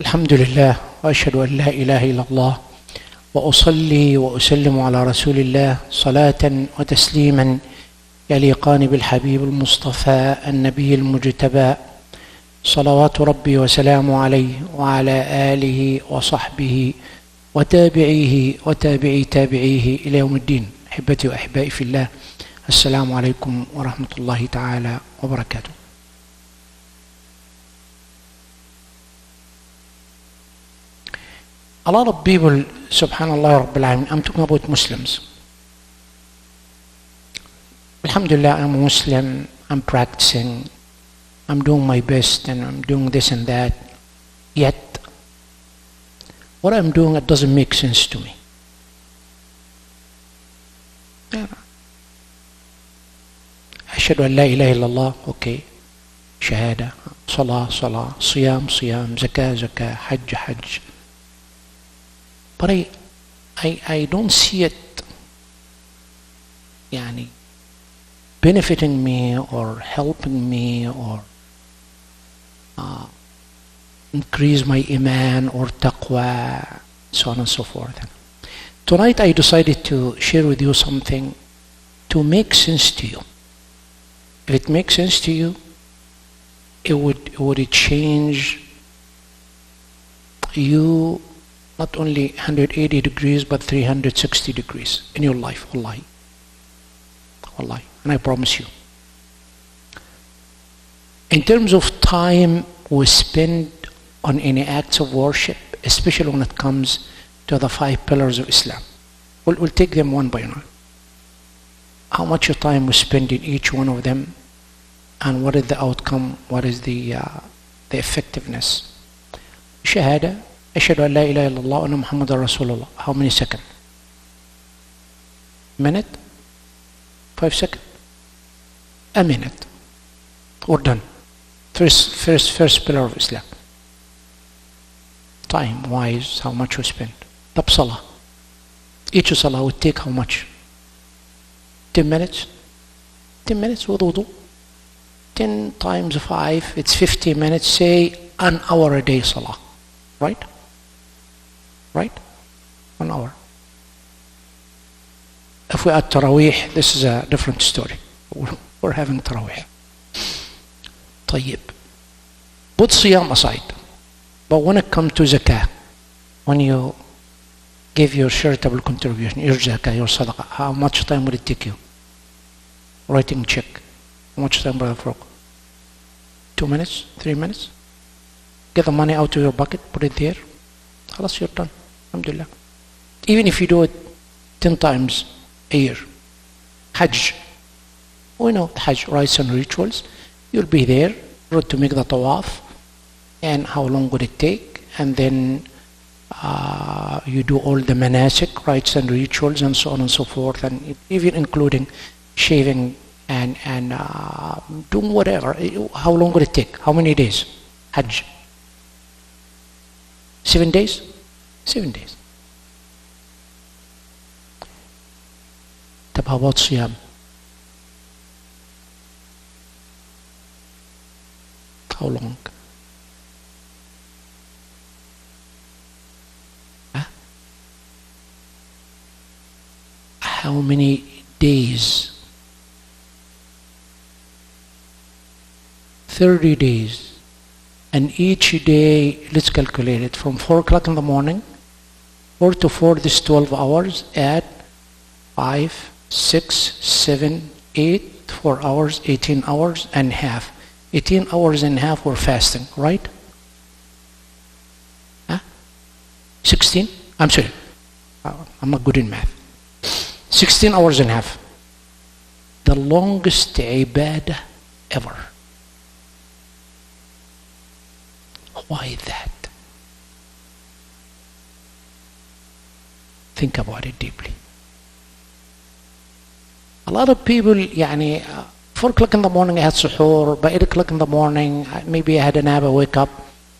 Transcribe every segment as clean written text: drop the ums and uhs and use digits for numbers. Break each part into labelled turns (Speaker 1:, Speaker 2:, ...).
Speaker 1: الحمد لله وأشهد أن لا إله إلا الله وأصلي وأسلم على رسول الله صلاة وتسليما يليقان بالحبيب المصطفى النبي المجتبى صلوات ربي وسلامه عليه وعلى آله وصحبه وتابعيه وتابعي تابعيه إلى يوم الدين. أحبتي وأحبائي في الله، السلام عليكم ورحمة الله تعالى وبركاته. A lot of people, subhanallah rabbil alamin, I'm talking about Muslims. Alhamdulillah, I'm a Muslim, I'm practicing, I'm doing my best, and I'm doing this and that. Yet, what I'm doing, it doesn't make sense to me. أشهد أن لا إله إلا الله، okay, شهادة، صلاة صلاة، صيام صيام، زكاة زكاة، حج حج. But I don't see it benefiting me or helping me or increase my iman or taqwa, so on and so forth. Tonight I decided to share with you something to make sense to you. If it makes sense to you, it would change you not only 180 degrees but 360 degrees in your life. Wallahi. Wallahi. And I promise you. In terms of time we spend on any acts of worship, especially when it comes to the 5 pillars of Islam, we'll take them one by one. How much time we spend in each one of them, and what is the outcome, what is the effectiveness. Shahada, أشهد أن لا إله إلا الله وأن محمد رسول الله. How many seconds? Minute? 5 seconds? A minute. We're done. First pillar of Islam. Time wise, how much we spend. Tab salah. Each salah would take how much? 10 minutes? 10 minutes with wudu. 10 times 5, it's 50 minutes. Say an hour a day salah. Right? Right? 1 hour. If we add Taraweeh, this is a different story. We're having Taraweeh. طيب. Put Siyam aside. But when it comes to Zakah, when you give your charitable contribution, your Zakah, your Sadaqah, how much time will it take you? Writing check. How much time will it take? 2 minutes? 3 minutes? Get the money out of your bucket, put it there. Khalas, you're done. Alhamdulillah. Even if you do it 10 times a year. Hajj. We know the Hajj rites and rituals. You'll be there, to make the tawaf. And how long would it take? And then you do all the manasik, rites and rituals, and so on and so forth. And even including shaving and doing whatever. How long would it take? How many days? Hajj. 7 days? 7 days. طب how about Siyam? How long? Huh? How many days? 30 days. And each day, let's calculate it, from 4 o'clock in the morning, 4 to 4, this is 12 hours, add 5, 6, 7, 8, 4 hours, 18 hours and half. 18 hours and half we're fasting, right? Huh? 16? I'm sorry, I'm not good in math. 16 hours and half. The longest ibadah ever. Why that? Think about it deeply. A lot of people, 4 o'clock in the morning I had suhoor, by 8 o'clock in the morning, maybe I had a nap, I wake up,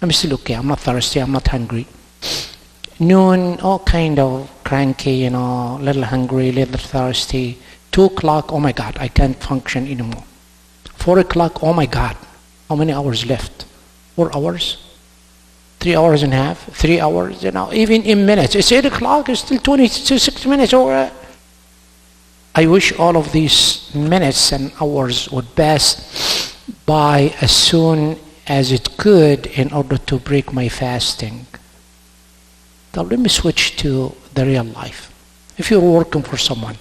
Speaker 1: I'm still okay, I'm not thirsty, I'm not hungry. Noon, all kind of cranky, little hungry, little thirsty. 2 o'clock, oh my God, I can't function anymore. 4 o'clock, oh my God, how many hours left? 4 hours? 3 hours and a half, 3 hours, even in minutes. It's 8 o'clock, it's still 26 minutes. Or I wish all of these minutes and hours would pass by as soon as it could in order to break my fasting. Now let me switch to the real life. If you're working for someone,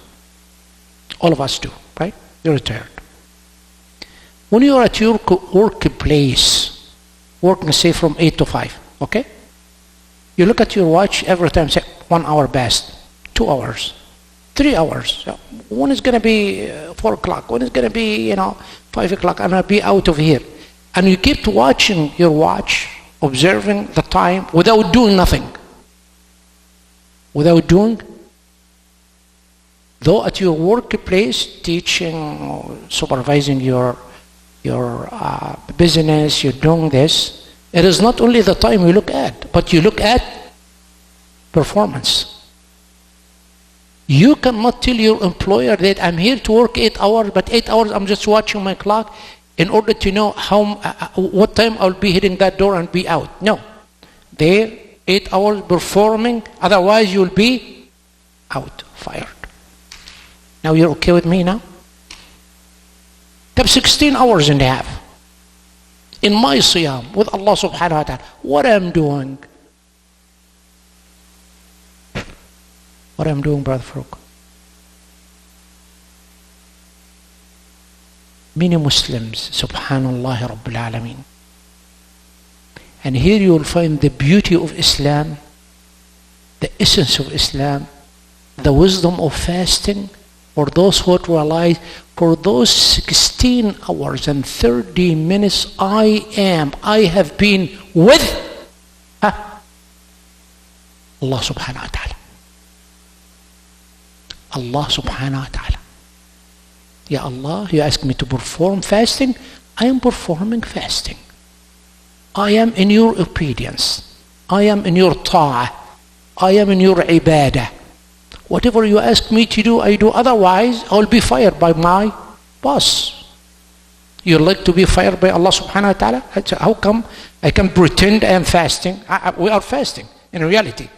Speaker 1: all of us do, right? You're retired. When you're at your workplace, working say from 8 to 5, okay? You look at your watch every time, say 1 hour passed, 2 hours, 3 hours. When is going to be 4 o'clock? When is going to be, 5 o'clock? I'm going to be out of here. And you keep watching your watch, observing the time without doing nothing. Without doing, though at your workplace, teaching, or supervising your business, you're doing this. It is not only the time you look at, but you look at performance. You cannot tell your employer that I'm here to work 8 hours, but 8 hours I'm just watching my clock in order to know what time I'll be hitting that door and be out. No. There, 8 hours performing, otherwise you'll be out, fired. Now you're okay with me now? Have 16 hours and a half in my siyam with Allah subhanahu wa ta'ala. What I'm doing? What I'm doing, Brother Farouk? Many Muslims, subhanallah rabbil alameen. And here you will find the beauty of Islam, the essence of Islam, the wisdom of fasting, for those who realize for those 16 hours and 30 minutes I have been with Allah subhanahu wa ta'ala. Allah subhanahu wa ta'ala. Ya Allah, you ask me to perform fasting, I am performing fasting. I am in your obedience. I am in your ta'ah. I am in your ibadah. Whatever you ask me to do, I do. Otherwise, I will be fired by my boss. You like to be fired by Allah subhanahu wa ta'ala? How come I can pretend I am fasting? We are fasting in reality.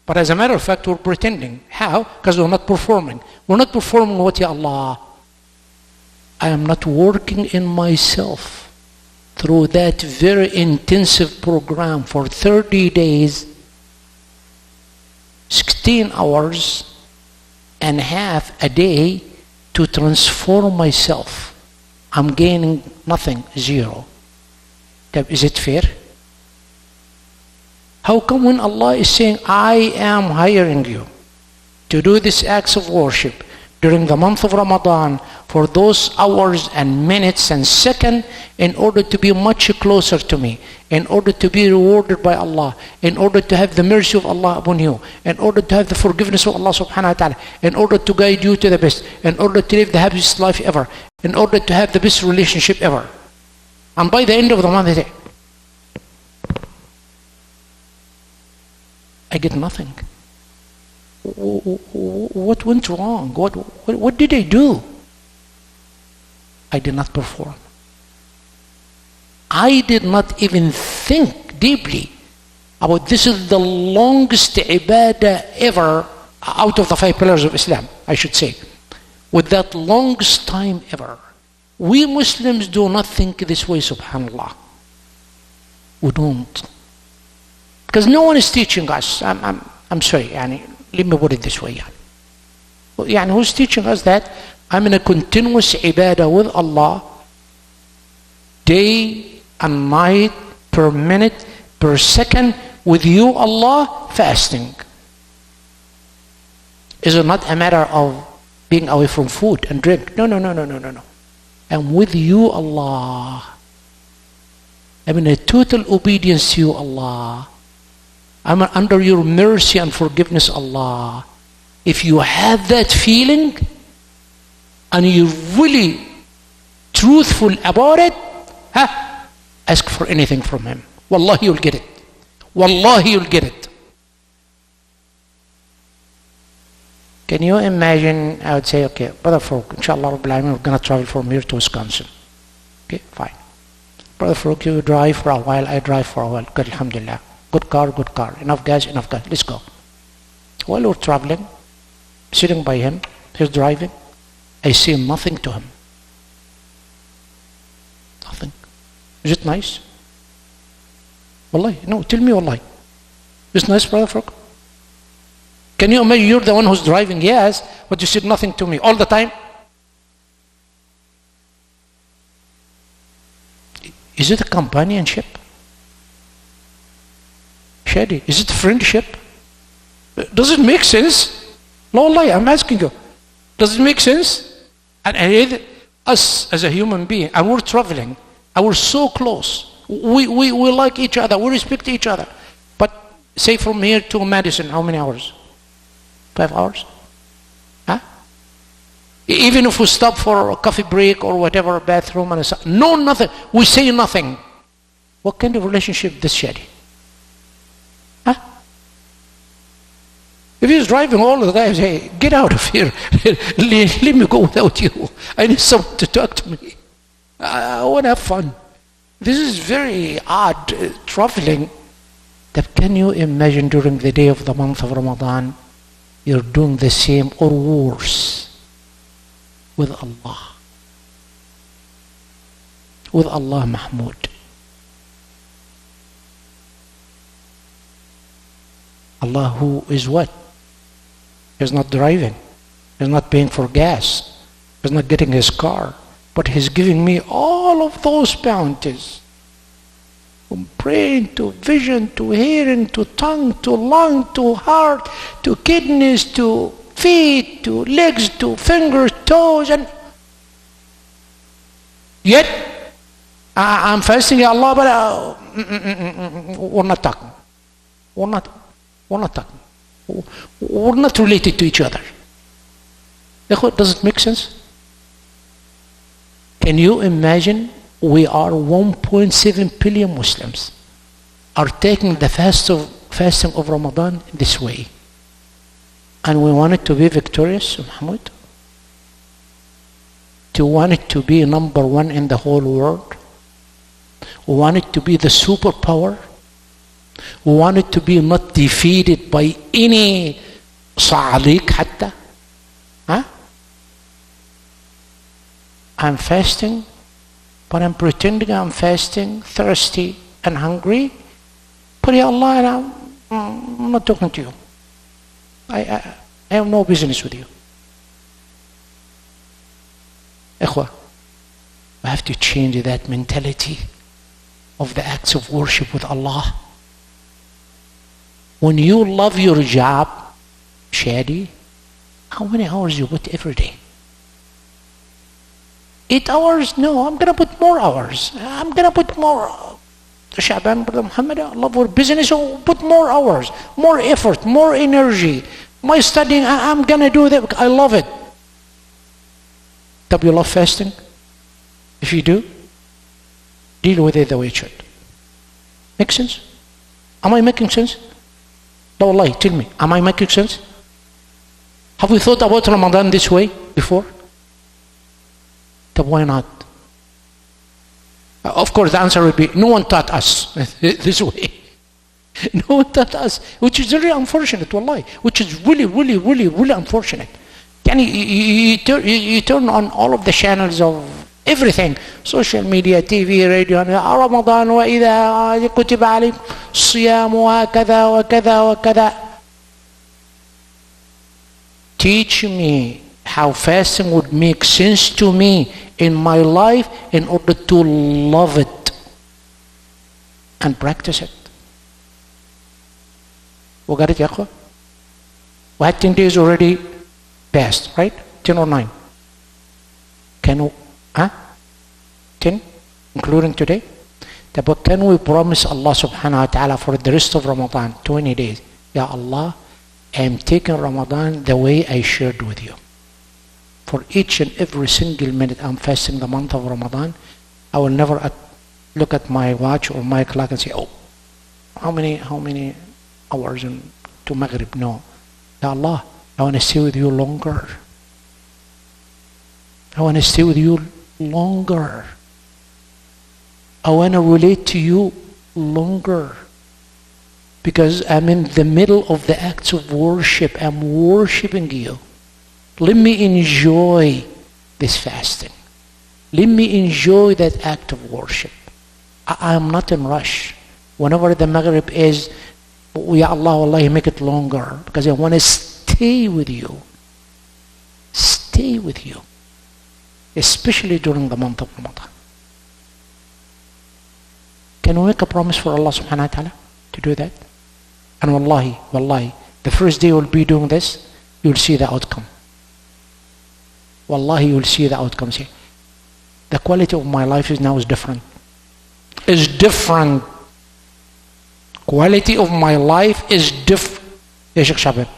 Speaker 1: But as a matter of fact, we're pretending. How? Because we're not performing. We're not performing what, Ya Allah? I am not working in myself through that very intensive program for 30 days, 16 hours and half a day to transform myself. I'm gaining nothing, zero. Is it fair? How come when Allah is saying, I am hiring you to do these acts of worship during the month of Ramadan for those hours and minutes and seconds in order to be much closer to me, in order to be rewarded by Allah, in order to have the mercy of Allah upon you, in order to have the forgiveness of Allah subhanahu wa ta'ala, in order to guide you to the best, in order to live the happiest life ever, in order to have the best relationship ever. And by the end of the month, they say, I get nothing. What went wrong? What did I do? I did not perform. I did not even think deeply about this is the longest ibadah ever out of the 5 pillars of Islam, I should say. With that longest time ever. We Muslims do not think this way, subhanAllah. We don't. Because no one is teaching us. I'm sorry, let me put it this way. Who's teaching us that? I'm in a continuous ibadah with Allah, day and night, per minute, per second, with you, Allah, fasting. Is it not a matter of being away from food and drink? No. I'm with you, Allah. I'm in a total obedience to you, Allah. I'm under your mercy and forgiveness, Allah. If you have that feeling and you're really truthful about it, ask for anything from Him. Wallahi, you'll get it. Wallahi, you'll get it. Can you imagine? I would say, okay, Brother Farouk, inshallah, we're going to travel from here to Wisconsin. Okay, fine. Brother Farouk, you drive for a while, I drive for a while. Good, alhamdulillah. Good car, good car. Enough gas, enough gas. Let's go. While we're traveling, sitting by him, he's driving. I say nothing to him. Nothing. Is it nice? Wallahi, no, tell me wallahi. Is it nice, brother Farooq? Can you imagine you're the one who's driving? Yes, but you said nothing to me all the time? Is it a companionship? Shadi, is it friendship? Does it make sense? No, wallahi, I'm asking you. Does it make sense? And us as a human being, and we're traveling, and we're so close. We like each other, we respect each other. But say from here to Madison, how many hours? 5 hours? Huh? Even if we stop for a coffee break or whatever, bathroom, and no, nothing. We say nothing. What kind of relationship this, Shadi? Huh? If he's driving all the time, hey, get out of here. Let me go without you. I need someone to talk to me. I want to have fun. This is very odd, traveling. That can you imagine during the day of the month of Ramadan, you're doing the same or worse with Allah. With Allah, Mahmoud. Allah who is what? He's not driving. He's not paying for gas. He's not getting his car. But He's giving me all of those bounties. From brain to vision to hearing to tongue to lung to heart to kidneys to feet to legs to fingers, toes, and yet I'm fasting, Ya Allah, but we're not talking. We're not talking. We're not related to each other. Does it make sense? Can you imagine we are 1.7 billion Muslims are taking the fasting of Ramadan this way, and we want it to be victorious, Muhammad? To want it to be number one in the whole world? We want it to be the superpower? We want it to be not defeated by any صعاليك حتى? Huh? I'm fasting, but I'm pretending I'm fasting, thirsty and hungry. But Ya Allah, I'm not talking to you. I have no business with you. Ikhwa, we have to change that mentality of the acts of worship with Allah. When you love your job, Shadi, how many hours you put every day? 8 hours? No, I'm going to put more hours. I'm going to put more. Shaban, Brother Muhammad, I love our business, so put more hours, more effort, more energy. My studying, I'm going to do that. I love it. Do you love fasting? If you do, deal with it the way it should. Make sense? Am I making sense? No, Allah, tell me, am I making sense? Have we thought about Ramadan this way before? Then why not? Of course, the answer would be, no one taught us this way. No one taught us, which is really unfortunate, wallahi, which is really unfortunate. And you turn on all of the channels of everything, social media, TV, radio, Ramadan, وَإِذَا كُتِبَ عَلَيْكُمُ الصِّيَامُ وَكَذَا وَكَذَا وَكَذَا. Teach me how fasting would make sense to me in my life in order to love it and practice it. We got it, ya akhwa? We had 10 days already passed, right? 10 or 9? Can we, 10? Including today? But can we promise Allah subhanahu wa ta'ala for the rest of Ramadan, 20 days? Ya Allah, I am taking Ramadan the way I shared with you. For each and every single minute I'm fasting the month of Ramadan, I will never look at my watch or my clock and say, oh, how many hours to Maghrib? No. Ya Allah, I want to stay with you longer. I want to stay with you longer. I want to relate to you longer. because I'm in the middle of the acts of worship. I'm worshiping you. Let me enjoy this fasting. Let me enjoy that act of worship. I am not in rush. Whenever the Maghrib is, Ya Allah, wallahi, make it longer, because I want to stay with you. Stay with you. Especially during the month of Ramadan. Can we make a promise for Allah subhanahu wa ta'ala to do that? And wallahi, the first day you'll be doing this, you'll see the outcome. Wallahi, you'll see the outcome. See, the quality of my life is different. Is different. Quality of my life is different. Ya Sheikh Shabab.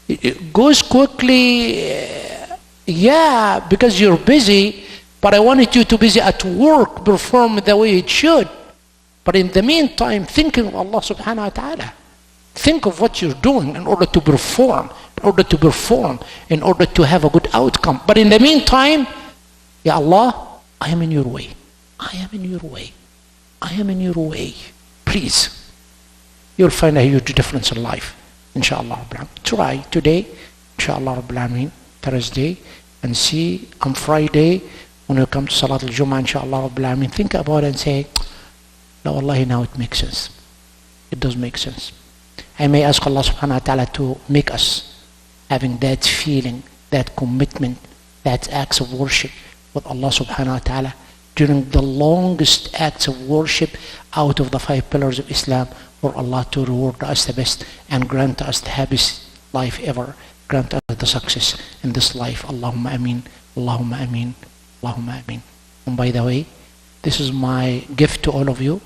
Speaker 1: It goes quickly, yeah, because you're busy, but I wanted you to be busy at work, perform the way it should. But in the meantime, thinking of Allah subhanahu wa ta'ala. Think of what you're doing in order to perform, in order to have a good outcome. But in the meantime, Ya Allah, I am in your way. I am in your way. I am in your way. Please. You'll find a huge difference in life. Inshallah. Try today, inshallah, Thursday, and see on Friday when you come to Salat al-Jum'ah, inshallah, think about it and say, no, wallahi, now it makes sense. It does make sense. I may ask Allah subhanahu wa ta'ala to make us having that feeling, that commitment, that acts of worship with Allah subhanahu wa ta'ala during the longest acts of worship out of the 5 pillars of Islam, for Allah to reward us the best and grant us the happiest life ever. Grant us the success in this life. Allahumma ameen, Allahumma ameen, Allahumma ameen. And by the way, this is my gift to all of you,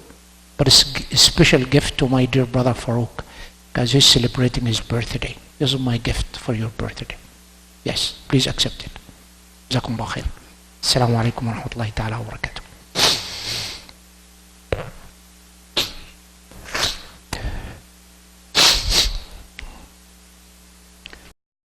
Speaker 1: but it's a special gift to my dear brother Farouk, because he's celebrating his birthday. This is my gift for your birthday. Yes, please accept it. Jazakumullah khair. Assalamu alaikum wa rahmatullahi ta'ala wa barakatuh.